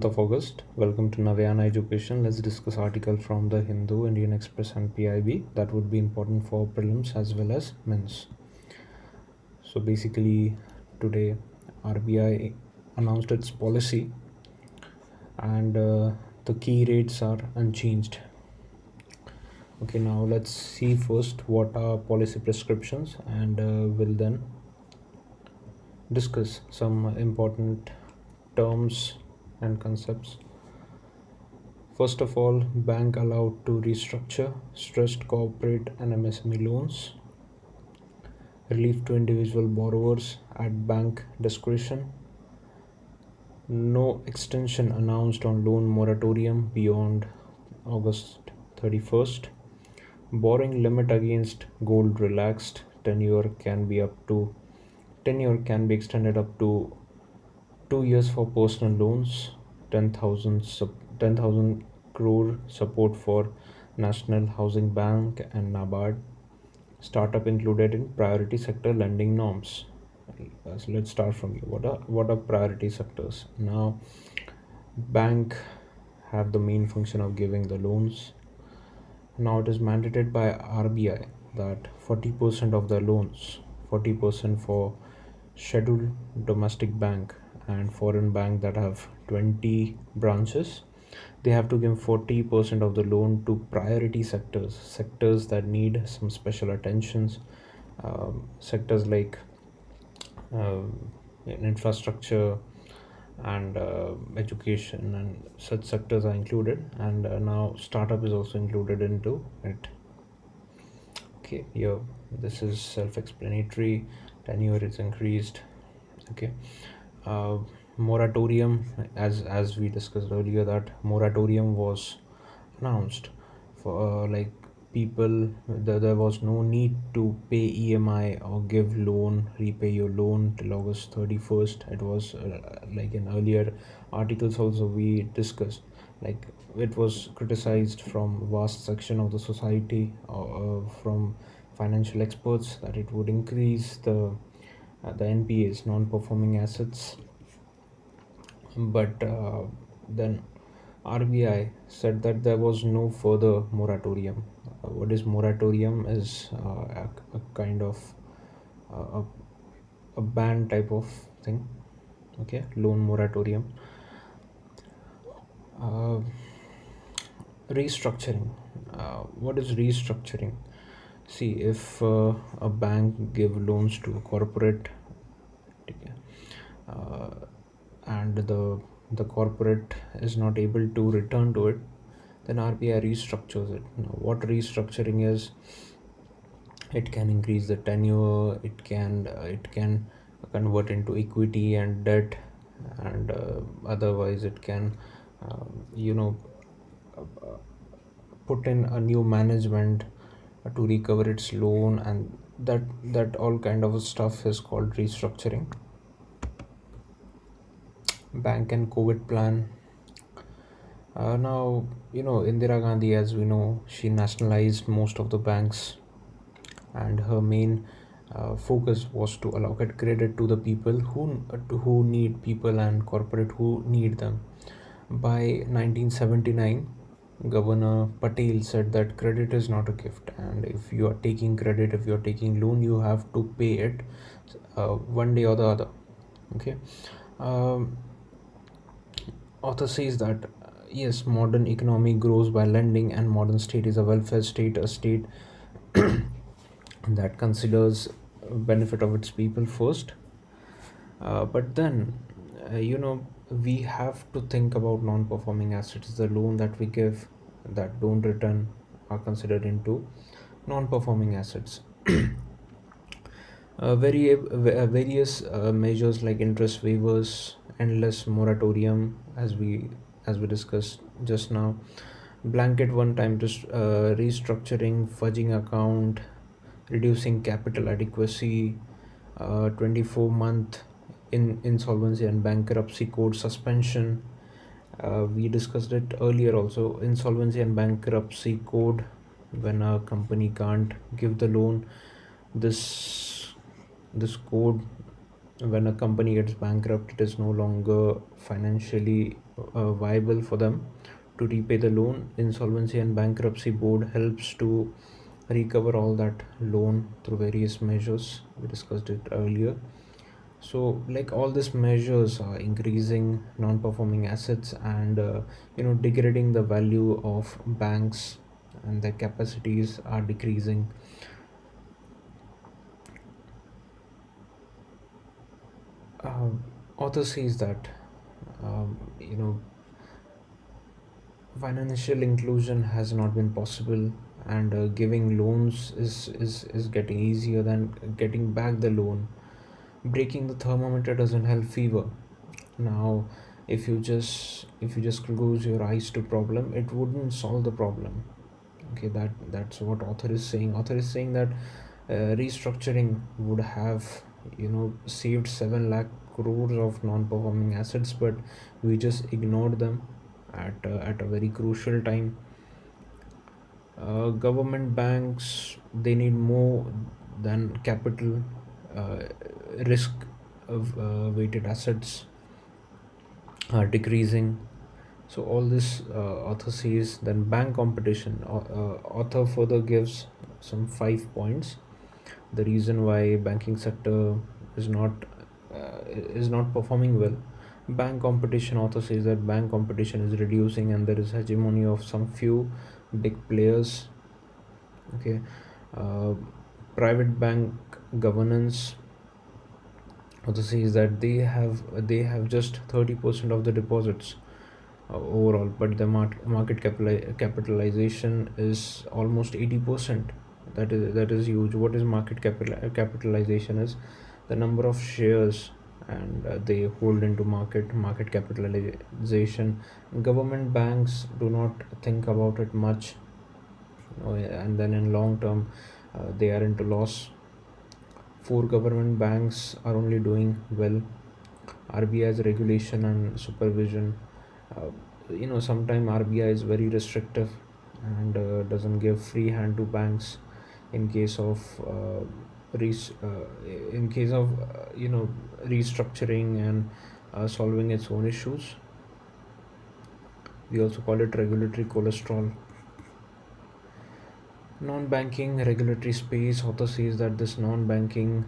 of August. Welcome to Navyana Education. Let's discuss article from the Hindu, Indian Express and PIB that would be important for prelims as well as men's. So basically today RBI announced its policy and the key rates are unchanged. Okay, now let's see first what are policy prescriptions and we'll then discuss some important terms and concepts. First of all, bank allowed to restructure stressed corporate and MSME loans, relief to individual borrowers at bank discretion, no extension announced on loan moratorium beyond August 31st, borrowing limit against gold relaxed, tenure can be extended up to 2 years for personal loans, 10,000 crore support for National Housing Bank and NABARD, startup included in priority sector lending norms. So let's start from here. What are priority sectors? Now, bank have the main function of giving the loans. Now it is mandated by RBI that 40% of the loans, 40% for scheduled domestic bank and foreign bank that have 20 branches, they have to give 40% of the loan to priority sectors that need some special attentions, sectors like uh, infrastructure and education and such sectors are included, and now startup is also included into it. Okay, here this is self-explanatory. Tenure is increased. Okay, moratorium, as we discussed earlier, that moratorium was announced for people. There was no need to pay EMI or give loan, repay your loan till August 31st. It was like in earlier articles also we discussed, like it was criticized from vast section of the society, from financial experts, that it would increase the NPAs, non-performing assets. But then RBI said that there was no further moratorium. What is moratorium is a kind of a, a ban type of thing. Okay, loan moratorium. Restructuring. What is restructuring? See, if a bank give loans to a corporate, and the corporate is not able to return to it, then RBI restructures it. Now, what restructuring is? It can increase the tenure. It can convert into equity and debt, and otherwise it can, you know, put in a new management to recover its loan, and that all kind of stuff is called restructuring. Bank and COVID plan. Now, Indira Gandhi, as we know, she nationalized most of the banks, and her main focus was to allocate credit to the people who need, people and corporate who need them. By 1979, Governor Patel said that credit is not a gift, and if you are taking credit, if you are taking loan, you have to pay it one day or the other. Okay. Um, Author says that yes, modern economy grows by lending, and modern state is a welfare state, a state that considers benefit of its people first. But then, we have to think about non-performing assets. The loan that we give that don't return are considered into non-performing assets. Various measures like interest waivers, endless moratorium, as we discussed just now, blanket one-time restructuring, fudging account, reducing capital adequacy, 24-month in insolvency and bankruptcy code suspension. We discussed it earlier also. Insolvency and bankruptcy code, when a company can't give the loan, this code, when a company gets bankrupt, it is no longer financially viable for them to repay the loan. Insolvency and bankruptcy board helps to recover all that loan through various measures. We discussed it earlier. So like all these measures are increasing non-performing assets and degrading the value of banks, and their capacities are decreasing. Author says that um, you know financial inclusion has not been possible, and giving loans is getting easier than getting back the loan. Breaking the thermometer doesn't help fever. Now, if you just close your eyes to problem, it wouldn't solve the problem. Okay, that's what author is saying that restructuring would have saved 7 lakh crores of non-performing assets, but we just ignored them at a very crucial time. Government banks, they need more than capital. uh, Risk of weighted assets are decreasing. So all this author says. Then bank competition, author further gives some 5 points. The reason why banking sector is not is not performing well. Bank competition, author says that bank competition is reducing and there is hegemony of some few big players. Okay. uh, Private bank governance, author says that they have just 30% of the deposits overall, but the market capitalization is almost 80%. That is huge. What is capitalization is the number of shares, and they hold into market capitalization. Government banks do not think about it much, and then in long term they are into loss. Four government banks are only doing well. RBI's regulation and supervision. Uh, Sometimes RBI is very restrictive and doesn't give free hand to banks in case of in case of restructuring and solving its own issues. We also call it regulatory cholesterol. Non-banking regulatory space, author says that this non-banking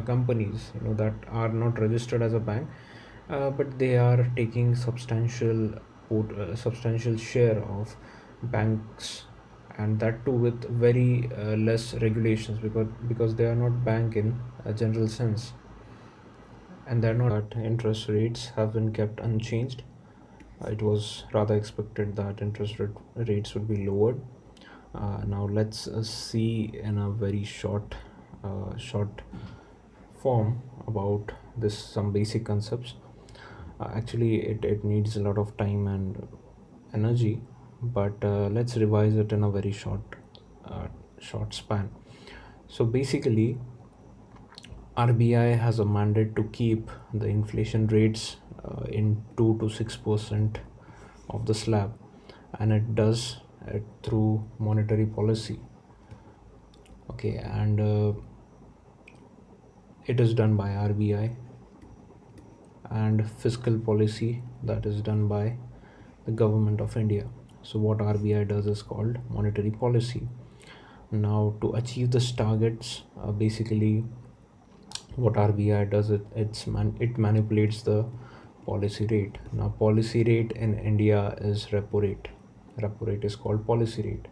companies, that are not registered as a bank, but they are taking substantial share of banks, and that too with very less regulations, because they are not bank in a general sense, and they're not that interest rates have been kept unchanged. It was rather expected that rates would be lowered. Now let's see in a very short form about this, some basic concepts. Actually, it needs a lot of time and energy, but let's revise it in a very short span. So basically, RBI has a mandate to keep the inflation rates in 2 to 6% of the slab, and it does it through monetary policy. Okay, and it is done by RBI, and fiscal policy, that is done by the government of India. So what RBI does is called monetary policy. Now to achieve this targets, basically what RBI does, it manipulates the policy rate. Now policy rate in India is repo rate. Repo rate is called policy rate.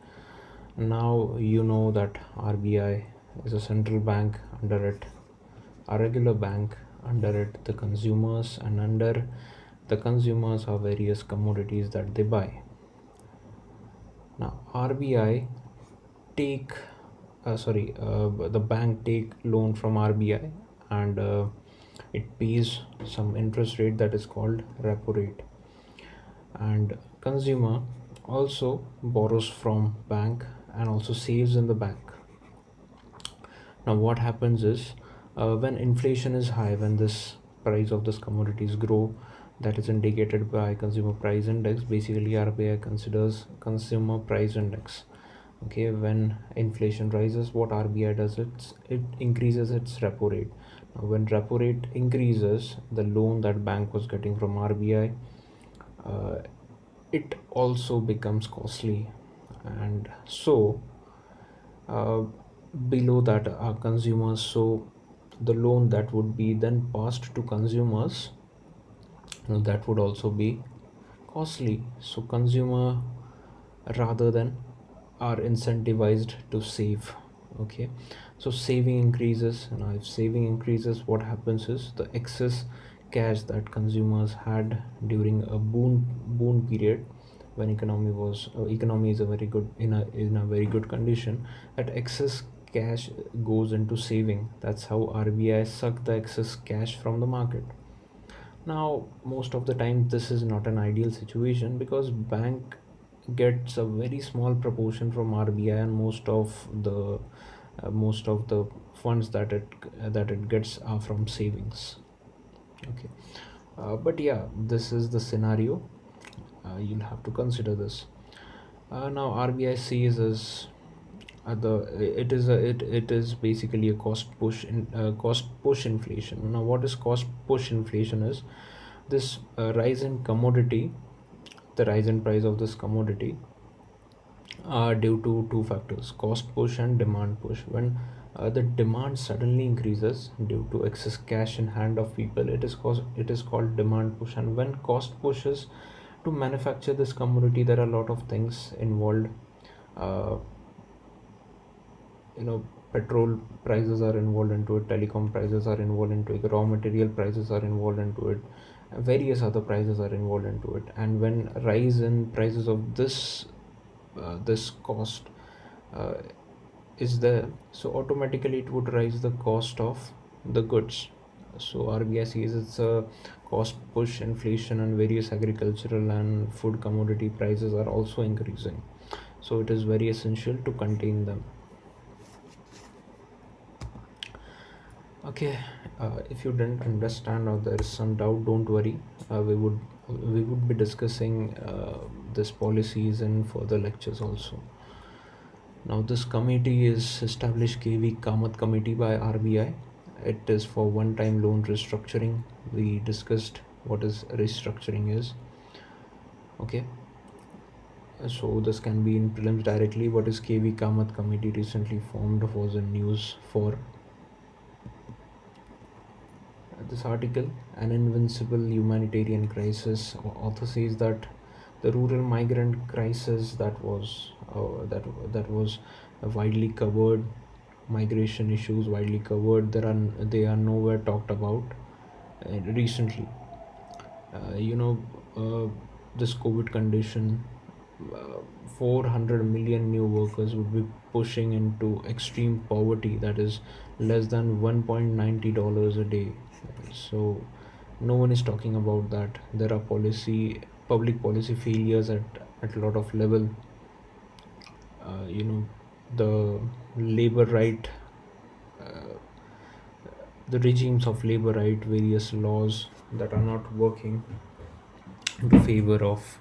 Now you know that RBI is a central bank, under it a regular bank, under it the consumers, and under the consumers are various commodities that they buy. Now RBI take the bank take loan from RBI, and it pays some interest rate that is called repo rate, and consumer also borrows from bank and also saves in the bank. Now what happens is, when inflation is high, when this price of this commodities grow, that is indicated by consumer price index. Basically RBI considers consumer price index. Okay, when inflation rises, what RBI does, it increases its repo rate. When repo rate increases, the loan that bank was getting from RBI, uh, it also becomes costly. And so uh, below that are consumers, so the loan that would be then passed to consumers, that would also be costly. So consumer rather than are incentivized to save. Okay, so saving increases. Now if saving increases, what happens is the excess cash that consumers had during a boom period, when economy is a very good in a very good condition, that excess cash goes into saving. That's how RBI suck the excess cash from the market. Now most of the time this is not an ideal situation, because bank gets a very small proportion from RBI, and most of the funds that it gets are from savings. Okay, but yeah, this is the scenario. You'll have to consider this. Now RBI sees as the it is basically a cost push inflation. Now what is cost push inflation is this rise in commodity, the rise in price of this commodity are due to two factors: cost push and demand push. When the demand suddenly increases due to excess cash in hand of people, it is called demand push. And when cost pushes to manufacture this commodity, there are a lot of things involved. uh, you know Petrol prices are involved into it, telecom prices are involved into it, raw material prices are involved into it, various other prices are involved into it. And when rise in prices of this cost uh, is there, so automatically it would rise the cost of the goods. So RBI sees it's a cost push inflation, and various agricultural and food commodity prices are also increasing, so it is very essential to contain them. Okay, if you didn't understand or there is some doubt, don't worry. We would be discussing this policies in further lectures also. Now this committee is established, KV Kamath Committee by RBI. It is for one-time loan restructuring. We discussed what is restructuring is. Okay, so this can be in prelims directly. What is KV Kamath Committee recently formed was in news for this article. An invincible humanitarian crisis. Author says that the rural migrant crisis that was widely covered, migration issues widely covered, they are nowhere talked about recently. uh, you know uh, this COVID condition, uh, 400 million new workers would be pushing into extreme poverty, that is less than $1.90 a day. So no one is talking about that. There are public policy failures at a lot of level. uh, you know the labor right, uh, the regimes of labor right, various laws that are not working into favor of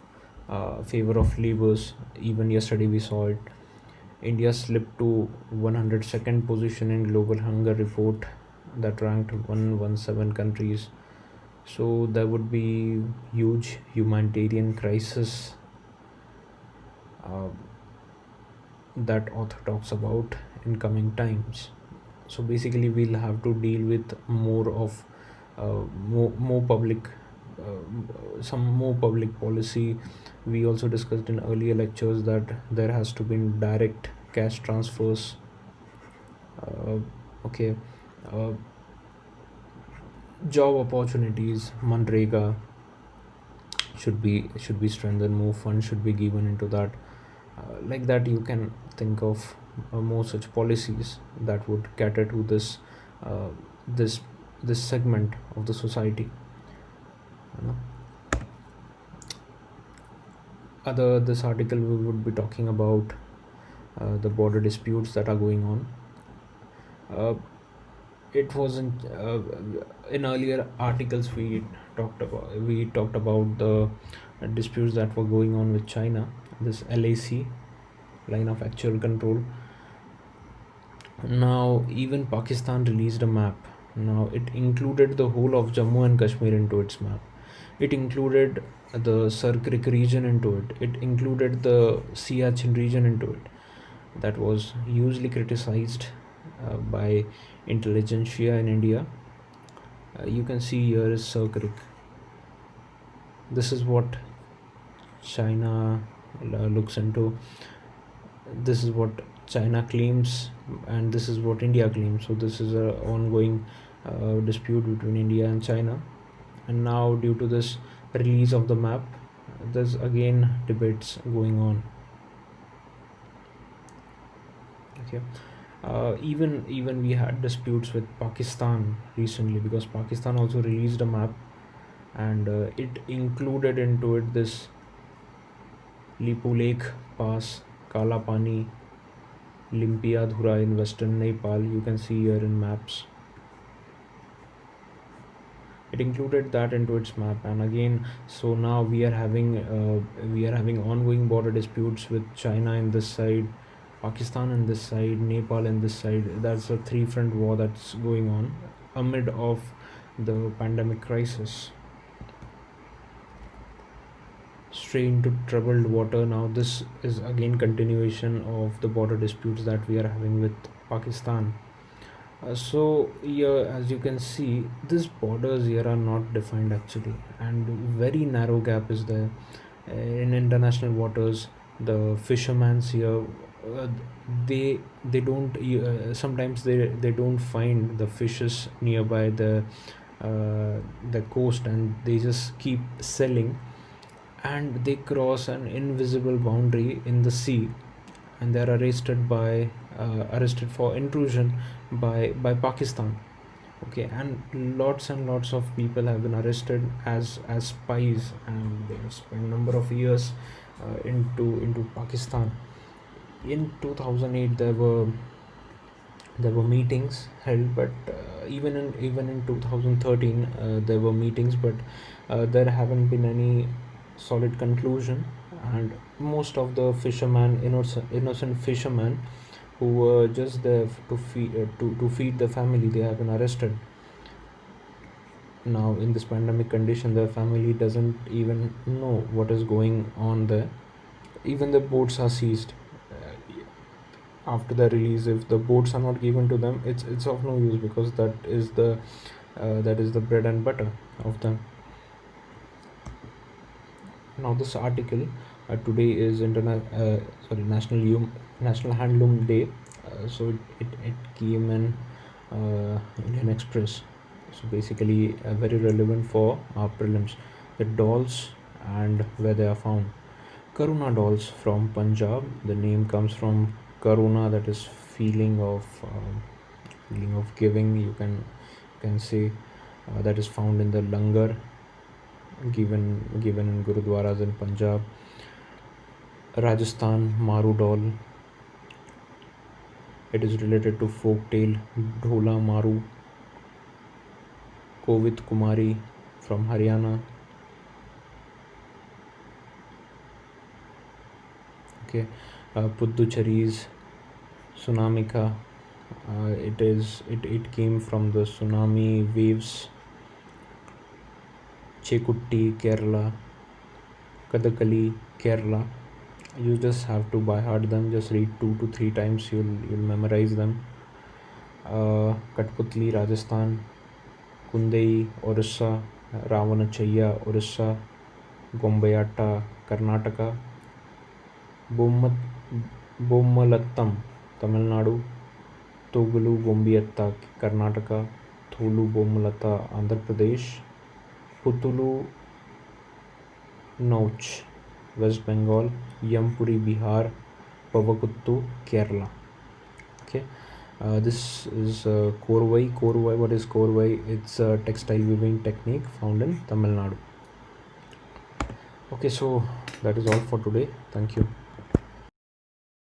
laborers. Even yesterday we saw it. India slipped to 102nd position in global hunger report that ranked 117 countries. So there would be huge humanitarian crisis uh, that author talks about in coming times. So basically we'll have to deal with more public, some more public policy. We also discussed in earlier lectures that there has to be direct cash transfers. uh, okay, uh, job opportunities, Manrega should be strengthened, more funds should be given into that. Like that you can think of more such policies that would cater to uh, this this segment of the society, you know. Other this article we would be talking about the border disputes that are going on. uh, it wasn't In earlier articles we talked about the disputes that were going on with China, this LAC, line of actual control. Now even Pakistan released a map Now it included the whole of Jammu and Kashmir into its map. It included the Sir Creek region into it. It included the Siachen region into it. That was hugely criticized by intelligentsia in India. You can see here is Sir Creek. This is what China looks into. This is what China claims, and this is what India claims. So this is a ongoing dispute between India and China. And now, due to this release of the map, there's again debates going on. Okay. Even we had disputes with Pakistan recently, because Pakistan also released a map, and it included into it this Lipu Lake Pass, Kala Pani, Limpia Dhura in western Nepal. You can see here in maps. It included that into its map, and again, so now we are having ongoing border disputes with China in this side, Pakistan in this side, Nepal in this side. That's a three-front war that's going on amid of the pandemic crisis. Stray into troubled water. Now this is again continuation of the border disputes that we are having with Pakistan. So here, as you can see, these borders here are not defined actually, and very narrow gap is there. In international waters, the fishermen's here, uh, they don't sometimes they don't find the fishes nearby the coast, and they just keep selling, and they cross an invisible boundary in the sea, and they are arrested for intrusion by Pakistan. Okay, and lots of people have been arrested as spies, and they have spent number of years into Pakistan. In 2008, there were meetings held, but even in 2013 there were meetings, but there haven't been any solid conclusion, and most of the fishermen, innocent fishermen who were just there to feed the family, they have been arrested. Now in this pandemic condition, their family doesn't even know what is going on there. Even the boats are seized after the release. If the boats are not given to them, it's of no use, because that is the bread and butter of them. Now this article, today is National Handloom Day. So it came in Indian Express. So basically very relevant for our prelims. The dolls and where they are found. Karuna dolls from Punjab. The name comes from Karuna, that is feeling of giving. You can say that is found in the langar given in gurudwaras in Punjab. Rajasthan Maru doll. It is related to folk tale Dhola Maru. Kovit Kumari from Haryana. Okay, Pudducheris Tsunamika. It came from the tsunami waves. Chekutti Kerala. Kadakali Kerala. You just have to by heart them. Just read 2 to 3 times. You'll memorize them. Katputli Rajasthan. Kundei Orissa. Ravanachaya Orissa. Gombayata Karnataka. Bommalattam Tamil Nadu. Togulu Gombiyatta Karnataka. Tholu Bommalata Andhra Pradesh. Putulu Nouch West Bengal. Yampuri Bihar. Pavakuttu Kerala. Okay, this is Korvai. What is Korvai? It's a textile weaving technique found in Tamil Nadu. Okay, so that is all for today. Thank you.